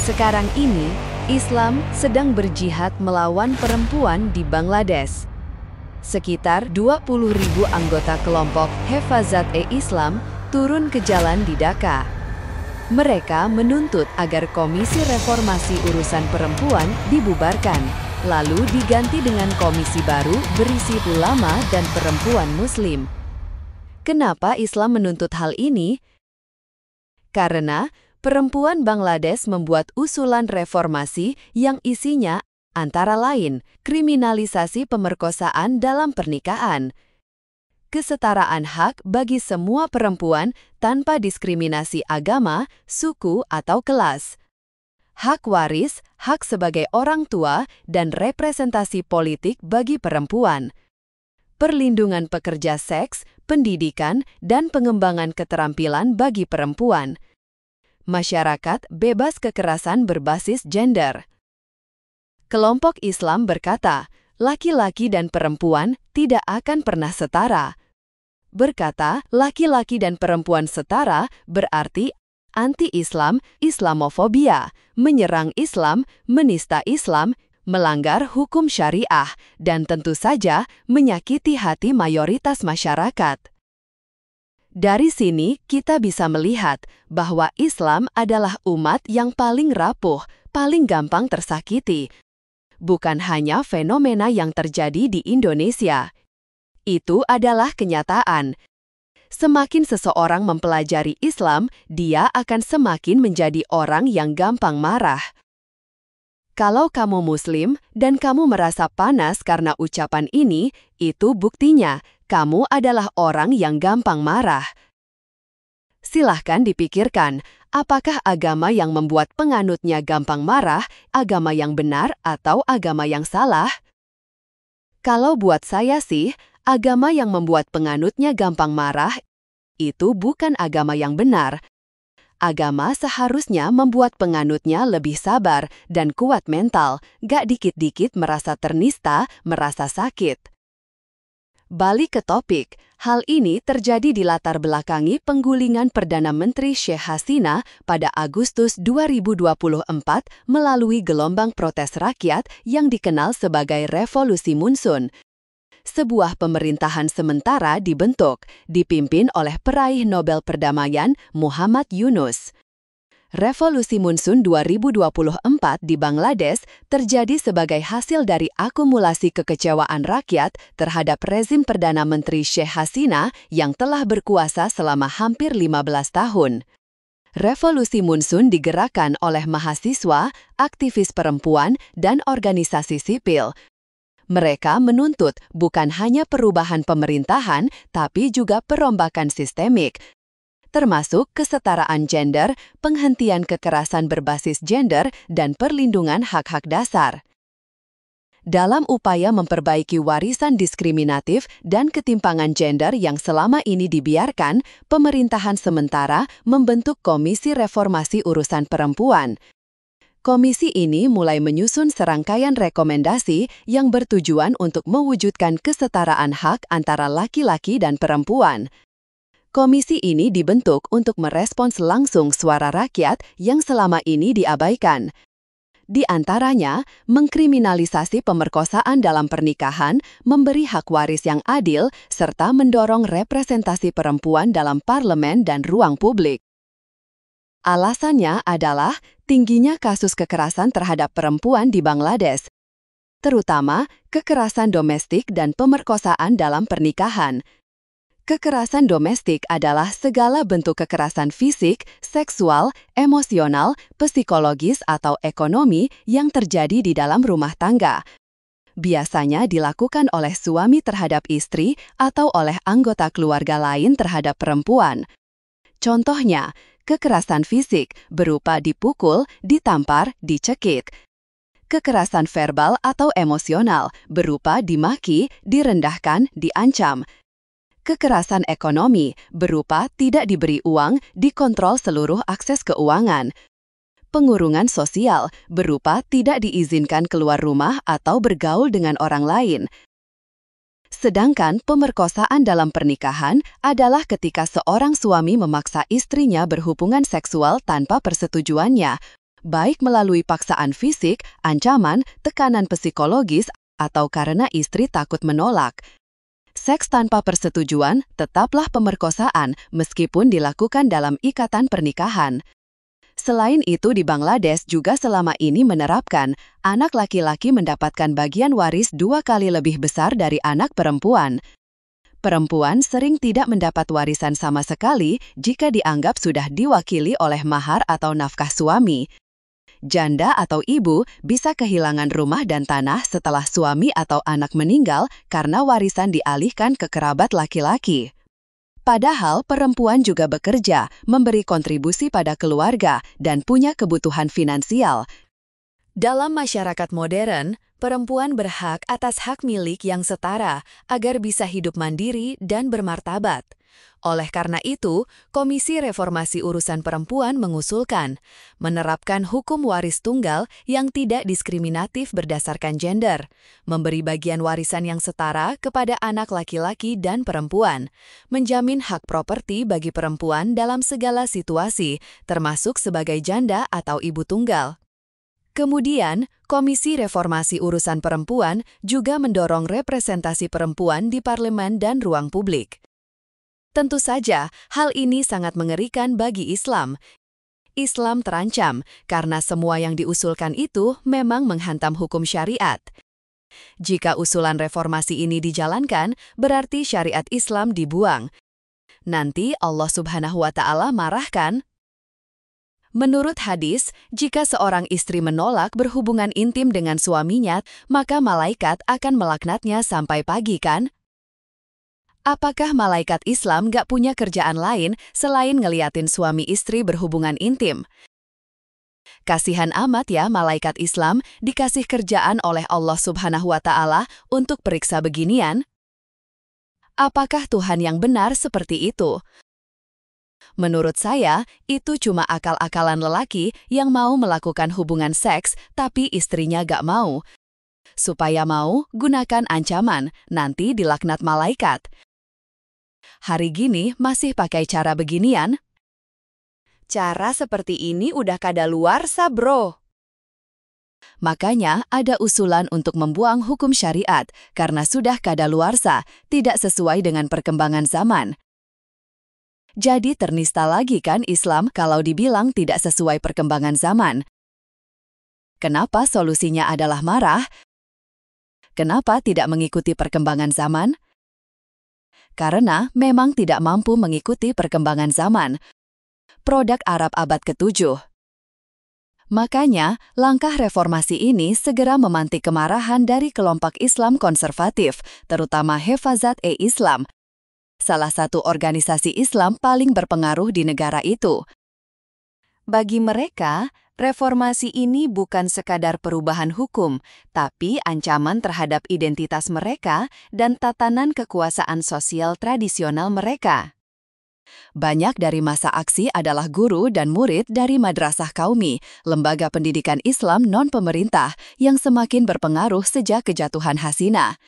Sekarang ini, Islam sedang berjihad melawan perempuan di Bangladesh. Sekitar 20.000 anggota kelompok Hefazat-e-Islam turun ke jalan di Dhaka. Mereka menuntut agar Komisi Reformasi Urusan Perempuan dibubarkan, lalu diganti dengan komisi baru berisi ulama dan perempuan Muslim. Kenapa Islam menuntut hal ini? Karena perempuan Bangladesh membuat usulan reformasi yang isinya antara lain kriminalisasi pemerkosaan dalam pernikahan, kesetaraan hak bagi semua perempuan tanpa diskriminasi agama, suku, atau kelas, hak waris, hak sebagai orang tua, dan representasi politik bagi perempuan, perlindungan pekerja seks, pendidikan, dan pengembangan keterampilan bagi perempuan, masyarakat bebas kekerasan berbasis gender. Kelompok Islam berkata, laki-laki dan perempuan tidak akan pernah setara. Berkata, laki-laki dan perempuan setara berarti anti-Islam, Islamofobia, menyerang Islam, menista Islam, melanggar hukum syariah, dan tentu saja menyakiti hati mayoritas masyarakat. Dari sini kita bisa melihat bahwa Islam adalah umat yang paling rapuh, paling gampang tersakiti. Bukan hanya fenomena yang terjadi di Indonesia. Itu adalah kenyataan. Semakin seseorang mempelajari Islam, dia akan semakin menjadi orang yang gampang marah. Kalau kamu Muslim dan kamu merasa panas karena ucapan ini, itu buktinya kamu adalah orang yang gampang marah. Silahkan dipikirkan, apakah agama yang membuat penganutnya gampang marah, agama yang benar atau agama yang salah? Kalau buat saya sih, agama yang membuat penganutnya gampang marah, itu bukan agama yang benar. Agama seharusnya membuat penganutnya lebih sabar dan kuat mental, gak dikit-dikit merasa ternista, merasa sakit. Balik ke topik, hal ini terjadi di latar belakangi penggulingan Perdana Menteri Sheikh Hasina pada Agustus 2024 melalui gelombang protes rakyat yang dikenal sebagai Revolusi Munsun. Sebuah pemerintahan sementara dibentuk, dipimpin oleh peraih Nobel Perdamaian Muhammad Yunus. Revolusi Munsun 2024 di Bangladesh terjadi sebagai hasil dari akumulasi kekecewaan rakyat terhadap rezim Perdana Menteri Sheikh Hasina yang telah berkuasa selama hampir 15 tahun. Revolusi Munsun digerakkan oleh mahasiswa, aktivis perempuan, dan organisasi sipil. Mereka menuntut bukan hanya perubahan pemerintahan, tapi juga perombakan sistemik, termasuk kesetaraan gender, penghentian kekerasan berbasis gender, dan perlindungan hak-hak dasar. Dalam upaya memperbaiki warisan diskriminatif dan ketimpangan gender yang selama ini dibiarkan, pemerintahan sementara membentuk Komisi Reformasi Urusan Perempuan. Komisi ini mulai menyusun serangkaian rekomendasi yang bertujuan untuk mewujudkan kesetaraan hak antara laki-laki dan perempuan. Komisi ini dibentuk untuk merespons langsung suara rakyat yang selama ini diabaikan. Di antaranya, mengkriminalisasi pemerkosaan dalam pernikahan, memberi hak waris yang adil, serta mendorong representasi perempuan dalam parlemen dan ruang publik. Alasannya adalah tingginya kasus kekerasan terhadap perempuan di Bangladesh, terutama kekerasan domestik dan pemerkosaan dalam pernikahan. Kekerasan domestik adalah segala bentuk kekerasan fisik, seksual, emosional, psikologis, atau ekonomi yang terjadi di dalam rumah tangga. Biasanya dilakukan oleh suami terhadap istri atau oleh anggota keluarga lain terhadap perempuan. Contohnya, kekerasan fisik berupa dipukul, ditampar, dicekik. Kekerasan verbal atau emosional berupa dimaki, direndahkan, diancam. Kekerasan ekonomi berupa tidak diberi uang, dikontrol seluruh akses keuangan. Pengurungan sosial berupa tidak diizinkan keluar rumah atau bergaul dengan orang lain. Sedangkan pemerkosaan dalam pernikahan adalah ketika seorang suami memaksa istrinya berhubungan seksual tanpa persetujuannya, baik melalui paksaan fisik, ancaman, tekanan psikologis, atau karena istri takut menolak. Seks tanpa persetujuan tetaplah pemerkosaan meskipun dilakukan dalam ikatan pernikahan. Selain itu, di Bangladesh juga selama ini menerapkan anak laki-laki mendapatkan bagian waris 2 kali lebih besar dari anak perempuan. Perempuan sering tidak mendapat warisan sama sekali jika dianggap sudah diwakili oleh mahar atau nafkah suami. Janda atau ibu bisa kehilangan rumah dan tanah setelah suami atau anak meninggal karena warisan dialihkan ke kerabat laki-laki. Padahal perempuan juga bekerja, memberi kontribusi pada keluarga, dan punya kebutuhan finansial. Dalam masyarakat modern, perempuan berhak atas hak milik yang setara agar bisa hidup mandiri dan bermartabat. Oleh karena itu, Komisi Reformasi Urusan Perempuan mengusulkan menerapkan hukum waris tunggal yang tidak diskriminatif berdasarkan gender, memberi bagian warisan yang setara kepada anak laki-laki dan perempuan, menjamin hak properti bagi perempuan dalam segala situasi, termasuk sebagai janda atau ibu tunggal. Kemudian, Komisi Reformasi Urusan Perempuan juga mendorong representasi perempuan di parlemen dan ruang publik. Tentu saja, hal ini sangat mengerikan bagi Islam. Islam terancam karena semua yang diusulkan itu memang menghantam hukum syariat. Jika usulan reformasi ini dijalankan, berarti syariat Islam dibuang. Nanti Allah Subhanahu wa Ta'ala marah kan? Menurut hadis, jika seorang istri menolak berhubungan intim dengan suaminya, maka malaikat akan melaknatnya sampai pagi kan? Apakah malaikat Islam gak punya kerjaan lain selain ngeliatin suami istri berhubungan intim? Kasihan amat ya malaikat Islam dikasih kerjaan oleh Allah Subhanahu wa Ta'ala untuk periksa beginian. Apakah Tuhan yang benar seperti itu? Menurut saya, itu cuma akal-akalan lelaki yang mau melakukan hubungan seks tapi istrinya gak mau. Supaya mau, gunakan ancaman, nanti dilaknat malaikat. Hari gini masih pakai cara beginian? Cara seperti ini udah kadaluarsa, bro. Makanya ada usulan untuk membuang hukum syariat karena sudah kadaluarsa, tidak sesuai dengan perkembangan zaman. Jadi ternista lagi kan Islam kalau dibilang tidak sesuai perkembangan zaman. Kenapa solusinya adalah marah? Kenapa tidak mengikuti perkembangan zaman? Karena memang tidak mampu mengikuti perkembangan zaman. Produk Arab abad ke-7. Makanya, langkah reformasi ini segera memantik kemarahan dari kelompok Islam konservatif, terutama Hifazat-e-Islam, salah satu organisasi Islam paling berpengaruh di negara itu. Bagi mereka, reformasi ini bukan sekadar perubahan hukum, tapi ancaman terhadap identitas mereka dan tatanan kekuasaan sosial tradisional mereka. Banyak dari masa aksi adalah guru dan murid dari Madrasah Qaumi, lembaga pendidikan Islam non-pemerintah yang semakin berpengaruh sejak kejatuhan Hasinah.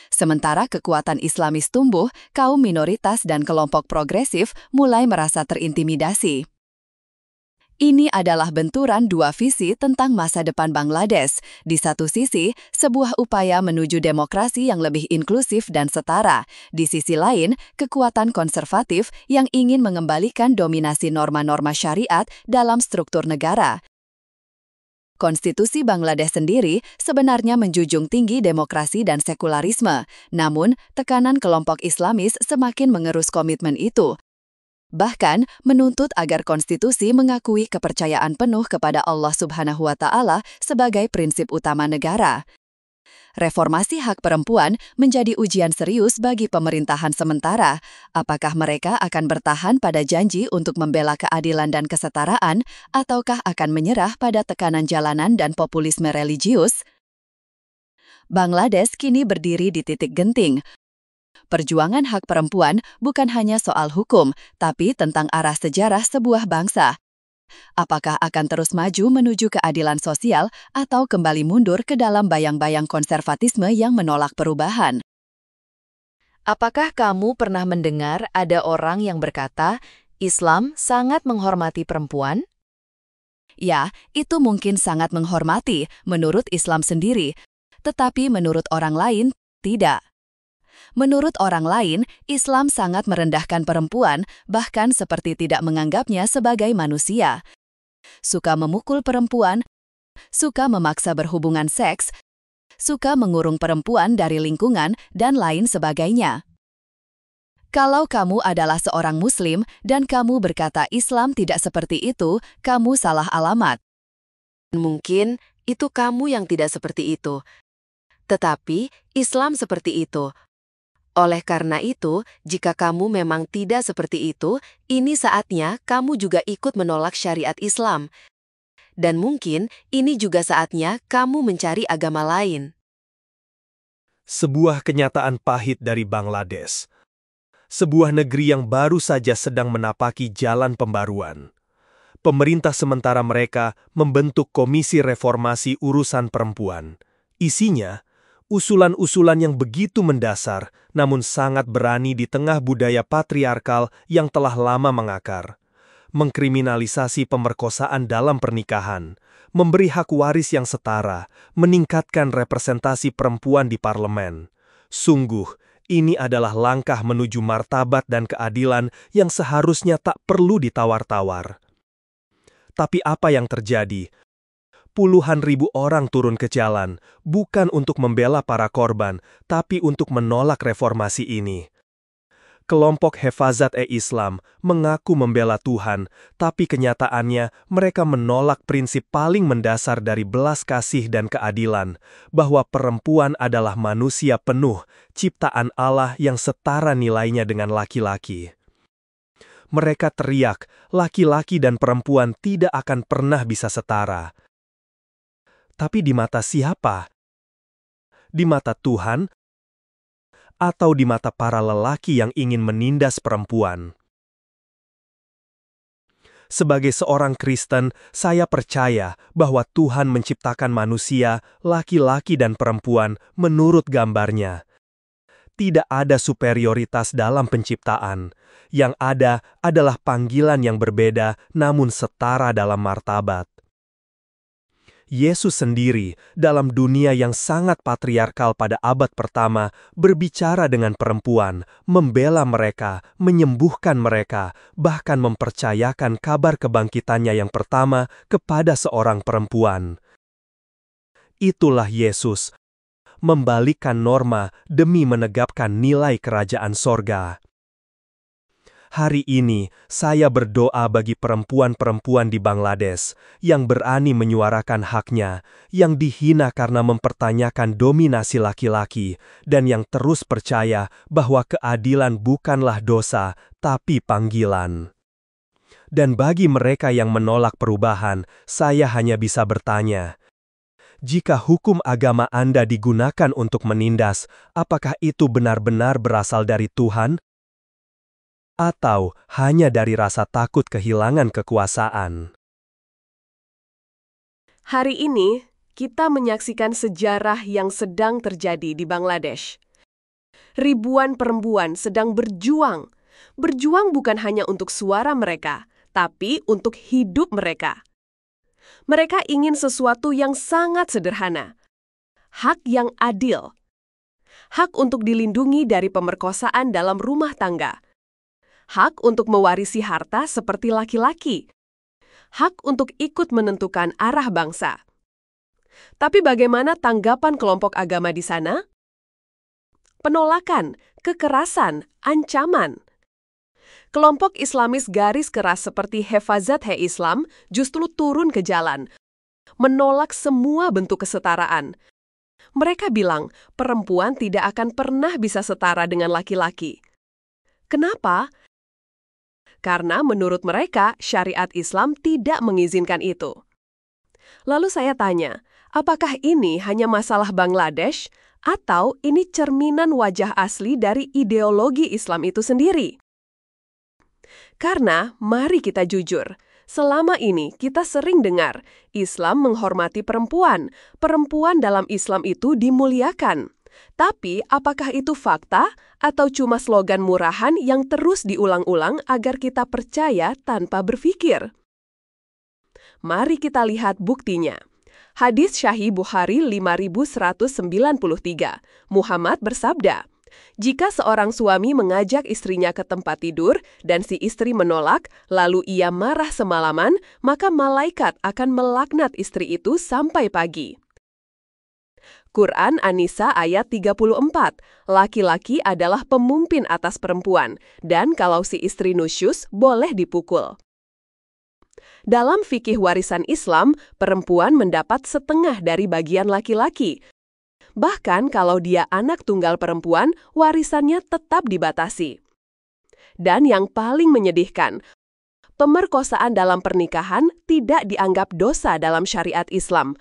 Sementara kekuatan Islamis tumbuh, kaum minoritas dan kelompok progresif mulai merasa terintimidasi. Ini adalah benturan dua visi tentang masa depan Bangladesh. Di satu sisi, sebuah upaya menuju demokrasi yang lebih inklusif dan setara. Di sisi lain, kekuatan konservatif yang ingin mengembalikan dominasi norma-norma syariat dalam struktur negara. Konstitusi Bangladesh sendiri sebenarnya menjunjung tinggi demokrasi dan sekularisme. Namun, tekanan kelompok Islamis semakin mengerus komitmen itu. Bahkan menuntut agar konstitusi mengakui kepercayaan penuh kepada Allah Subhanahu wa Ta'ala sebagai prinsip utama negara. Reformasi hak perempuan menjadi ujian serius bagi pemerintahan sementara. Apakah mereka akan bertahan pada janji untuk membela keadilan dan kesetaraan, ataukah akan menyerah pada tekanan jalanan dan populisme religius? Bangladesh kini berdiri di titik genting. Perjuangan hak perempuan bukan hanya soal hukum, tapi tentang arah sejarah sebuah bangsa. Apakah akan terus maju menuju keadilan sosial atau kembali mundur ke dalam bayang-bayang konservatisme yang menolak perubahan? Apakah kamu pernah mendengar ada orang yang berkata, Islam sangat menghormati perempuan? Ya, itu mungkin sangat menghormati menurut Islam sendiri, tetapi menurut orang lain, tidak. Menurut orang lain, Islam sangat merendahkan perempuan, bahkan seperti tidak menganggapnya sebagai manusia. Suka memukul perempuan, suka memaksa berhubungan seks, suka mengurung perempuan dari lingkungan, dan lain sebagainya. Kalau kamu adalah seorang Muslim dan kamu berkata Islam tidak seperti itu, kamu salah alamat. Mungkin itu kamu yang tidak seperti itu. Tetapi Islam seperti itu. Oleh karena itu, jika kamu memang tidak seperti itu, ini saatnya kamu juga ikut menolak syariat Islam. Dan mungkin ini juga saatnya kamu mencari agama lain. Sebuah kenyataan pahit dari Bangladesh. Sebuah negeri yang baru saja sedang menapaki jalan pembaruan. Pemerintah sementara mereka membentuk Komisi Reformasi Urusan Perempuan. Isinya, usulan-usulan yang begitu mendasar, namun sangat berani di tengah budaya patriarkal yang telah lama mengakar. Mengkriminalisasi pemerkosaan dalam pernikahan, memberi hak waris yang setara, meningkatkan representasi perempuan di parlemen. Sungguh, ini adalah langkah menuju martabat dan keadilan yang seharusnya tak perlu ditawar-tawar. Tapi apa yang terjadi? Puluhan ribu orang turun ke jalan, bukan untuk membela para korban, tapi untuk menolak reformasi ini. Kelompok Hifazat-e-Islam mengaku membela Tuhan, tapi kenyataannya mereka menolak prinsip paling mendasar dari belas kasih dan keadilan, bahwa perempuan adalah manusia penuh, ciptaan Allah yang setara nilainya dengan laki-laki. Mereka teriak, laki-laki dan perempuan tidak akan pernah bisa setara. Tapi di mata siapa? Di mata Tuhan? Atau di mata para lelaki yang ingin menindas perempuan? Sebagai seorang Kristen, saya percaya bahwa Tuhan menciptakan manusia, laki-laki dan perempuan, menurut gambarnya. Tidak ada superioritas dalam penciptaan. Yang ada adalah panggilan yang berbeda, namun setara dalam martabat. Yesus sendiri, dalam dunia yang sangat patriarkal pada abad pertama, berbicara dengan perempuan, membela mereka, menyembuhkan mereka, bahkan mempercayakan kabar kebangkitannya yang pertama kepada seorang perempuan. Itulah Yesus, membalikkan norma demi menegakkan nilai kerajaan sorga. Hari ini, saya berdoa bagi perempuan-perempuan di Bangladesh yang berani menyuarakan haknya, yang dihina karena mempertanyakan dominasi laki-laki, dan yang terus percaya bahwa keadilan bukanlah dosa, tapi panggilan. Dan bagi mereka yang menolak perubahan, saya hanya bisa bertanya, jika hukum agama Anda digunakan untuk menindas, apakah itu benar-benar berasal dari Tuhan? Atau hanya dari rasa takut kehilangan kekuasaan? Hari ini, kita menyaksikan sejarah yang sedang terjadi di Bangladesh. Ribuan perempuan sedang berjuang. Berjuang bukan hanya untuk suara mereka, tapi untuk hidup mereka. Mereka ingin sesuatu yang sangat sederhana. Hak yang adil. Hak untuk dilindungi dari pemerkosaan dalam rumah tangga. Hak untuk mewarisi harta seperti laki-laki. Hak untuk ikut menentukan arah bangsa. Tapi bagaimana tanggapan kelompok agama di sana? Penolakan, kekerasan, ancaman. Kelompok Islamis garis keras seperti Hifazat-e-Islam justru turun ke jalan, menolak semua bentuk kesetaraan. Mereka bilang perempuan tidak akan pernah bisa setara dengan laki-laki. Kenapa? Karena menurut mereka, syariat Islam tidak mengizinkan itu. Lalu saya tanya, apakah ini hanya masalah Bangladesh, atau ini cerminan wajah asli dari ideologi Islam itu sendiri? Karena, mari kita jujur, selama ini kita sering dengar, Islam menghormati perempuan, perempuan dalam Islam itu dimuliakan. Tapi, apakah itu fakta atau cuma slogan murahan yang terus diulang-ulang agar kita percaya tanpa berpikir? Mari kita lihat buktinya. Hadis Sahih Bukhari 5193. Muhammad bersabda, "Jika seorang suami mengajak istrinya ke tempat tidur dan si istri menolak, lalu ia marah semalaman, maka malaikat akan melaknat istri itu sampai pagi." Quran An-Nisa ayat 34, laki-laki adalah pemimpin atas perempuan, dan kalau si istri nusyus, boleh dipukul. Dalam fikih warisan Islam, perempuan mendapat setengah dari bagian laki-laki. Bahkan kalau dia anak tunggal perempuan, warisannya tetap dibatasi. Dan yang paling menyedihkan, pemerkosaan dalam pernikahan tidak dianggap dosa dalam syariat Islam.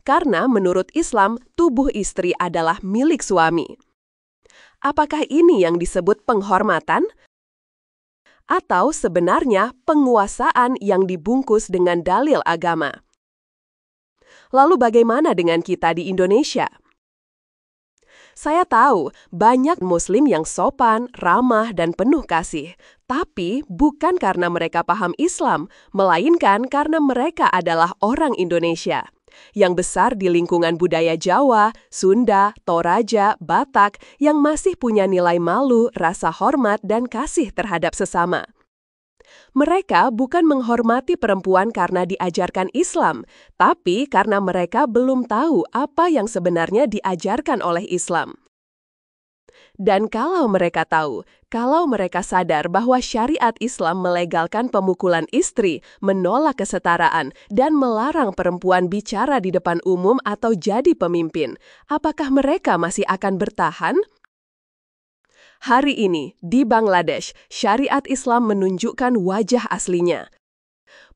Karena menurut Islam, tubuh istri adalah milik suami. Apakah ini yang disebut penghormatan? Atau sebenarnya penguasaan yang dibungkus dengan dalil agama? Lalu bagaimana dengan kita di Indonesia? Saya tahu banyak Muslim yang sopan, ramah, dan penuh kasih. Tapi bukan karena mereka paham Islam, melainkan karena mereka adalah orang Indonesia yang besar di lingkungan budaya Jawa, Sunda, Toraja, Batak, yang masih punya nilai malu, rasa hormat, dan kasih terhadap sesama. Mereka bukan menghormati perempuan karena diajarkan Islam, tapi karena mereka belum tahu apa yang sebenarnya diajarkan oleh Islam. Dan kalau mereka tahu, kalau mereka sadar bahwa syariat Islam melegalkan pemukulan istri, menolak kesetaraan, dan melarang perempuan bicara di depan umum atau jadi pemimpin, apakah mereka masih akan bertahan? Hari ini, di Bangladesh, syariat Islam menunjukkan wajah aslinya.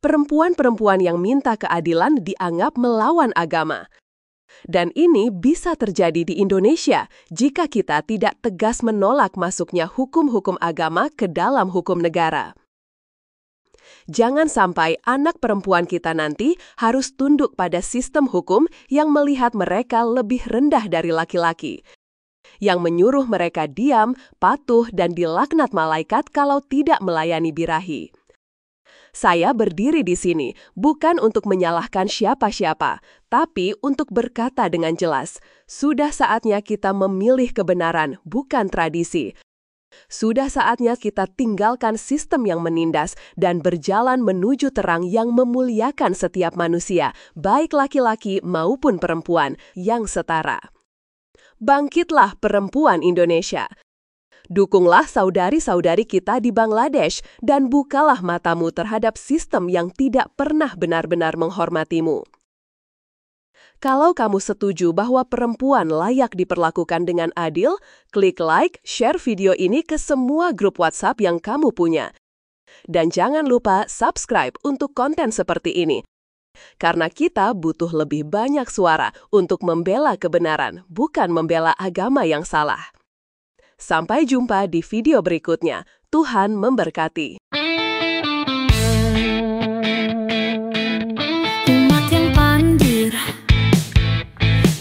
Perempuan-perempuan yang minta keadilan dianggap melawan agama. Dan ini bisa terjadi di Indonesia jika kita tidak tegas menolak masuknya hukum-hukum agama ke dalam hukum negara. Jangan sampai anak perempuan kita nanti harus tunduk pada sistem hukum yang melihat mereka lebih rendah dari laki-laki, yang menyuruh mereka diam, patuh, dan dilaknat malaikat kalau tidak melayani birahi. Saya berdiri di sini bukan untuk menyalahkan siapa-siapa, tapi untuk berkata dengan jelas, sudah saatnya kita memilih kebenaran, bukan tradisi. Sudah saatnya kita tinggalkan sistem yang menindas dan berjalan menuju terang yang memuliakan setiap manusia, baik laki-laki maupun perempuan, yang setara. Bangkitlah perempuan Indonesia. Dukunglah saudari-saudari kita di Bangladesh dan bukalah matamu terhadap sistem yang tidak pernah benar-benar menghormatimu. Kalau kamu setuju bahwa perempuan layak diperlakukan dengan adil, klik like, share video ini ke semua grup WhatsApp yang kamu punya. Dan jangan lupa subscribe untuk konten seperti ini. Karena kita butuh lebih banyak suara untuk membela kebenaran, bukan membela agama yang salah. Sampai jumpa di video berikutnya. Tuhan memberkati. Umat yang pandir,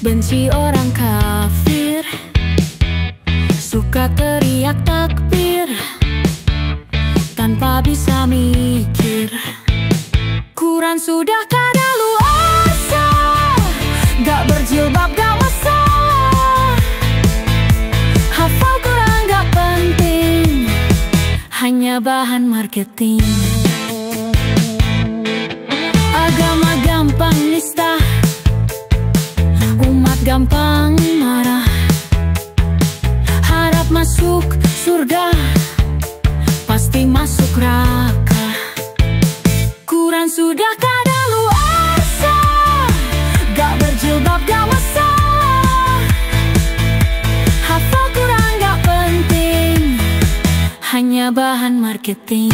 benci orang kafir, suka teriak takbir, tanpa bisa mikir. Quran sudah kadaluarsa, gak berjilbab gak masalah. Hafal Quran gak penting, hanya bahan marketing. Agama gampang nista, umat gampang marah. Harap masuk surga, pasti masuk neraka. Quran sudah kadaluarsa, gak berjilbab gak masalah. Hafal Quran gak penting, hanya bahan marketing.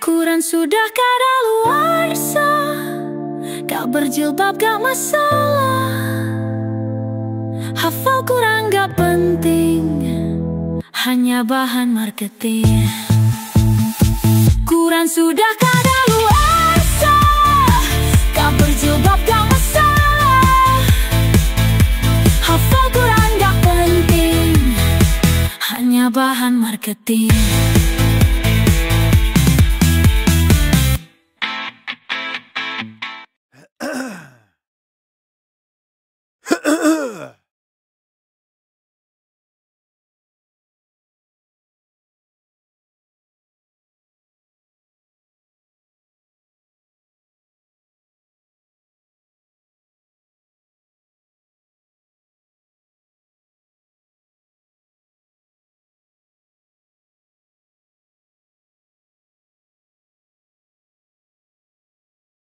Quran sudah kadaluarsa, gak berjilbab gak masalah. Hafal Quran gak penting, hanya bahan marketing. Quran sudah kadaluarsa, bahan marketing.